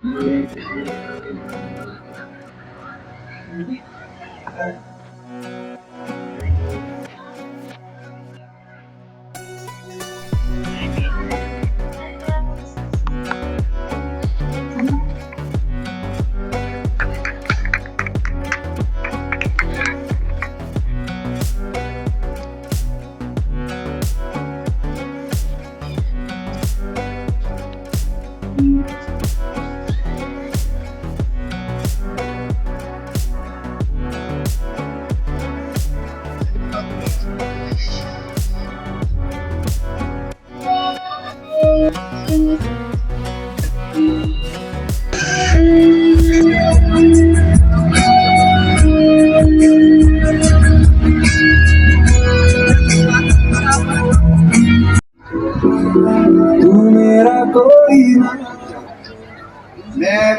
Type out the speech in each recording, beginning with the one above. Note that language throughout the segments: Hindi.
मैं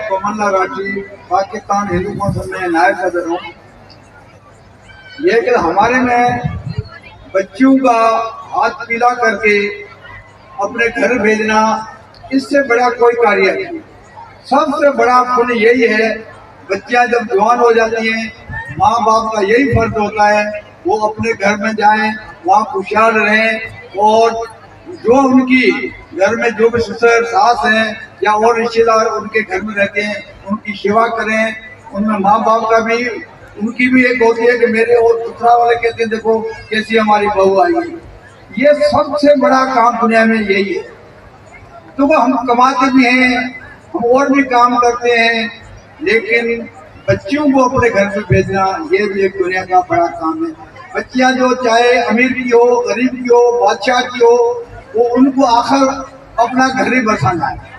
कोमन्ना राठी पाकिस्तान हिंदू कौंसिल में नायब सदर हूँ। ये कि हमारे में बच्चों का हाथ पीला करके अपने घर भेजना, इससे बड़ा कोई कार्य नहीं। सबसे बड़ा पुण्य यही है, बच्चियां जब जवान हो जाती हैं, माँ बाप का यही फर्ज होता है वो अपने घर में जाएं, वहाँ खुशहाल रहें और जो उनकी घर में जो भी ससुर सास हैं या और रिश्तेदार उनके घर में रहते हैं उनकी सेवा करें। उनमें माँ बाप का भी, उनकी भी एक होती है कि मेरे और ससुराल वाले कहते हैं देखो कैसी हमारी बहू आई है। ये सबसे बड़ा काम दुनिया में यही है। तो वो हम कमाते भी हैं, हम और भी काम करते हैं, लेकिन बच्चियों को अपने घर में भेजना ये भी एक दुनिया का बड़ा काम है। बच्चियां जो चाहे अमीर की हो, गरीब की हो, बादशाह की हो, वो उनको आखिर अपना घर ही बसाना है।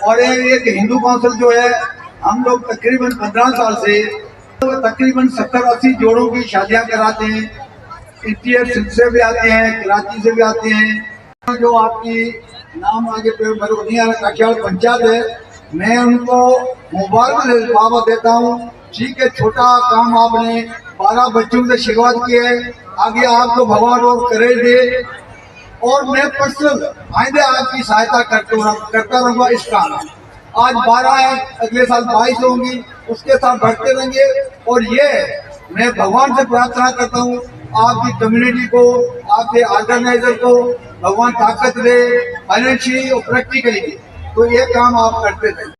और एक हिंदू कौंसिल जो है, हम लोग तकरीबन 15 साल से तकरीबन 70-80 जोड़ों की शादियां कराते हैं। इंडिया से भी आते हैं, कराची से भी आते हैं। जो आपकी नाम आगे पे काठियावाड़ पंचायत है, मैं उनको मुबारक देता हूँ। ठीक है, छोटा काम आपने 12 बच्चों से शुरुआत की है, आगे आपको भगवान और करे दे। और मैं पर्सनल आइंदे आपकी सहायता करता रहूँगा इस काम। आज 12 है, अगले साल 22 होंगी, उसके साथ बढ़ते रहेंगे। और ये मैं भगवान से प्रार्थना करता हूँ आपकी कम्युनिटी को, आपके ऑर्गेनाइजर को भगवान ताकत दे, फाइनेंशियली और प्रैक्टिकली, तो ये काम आप करते रहें।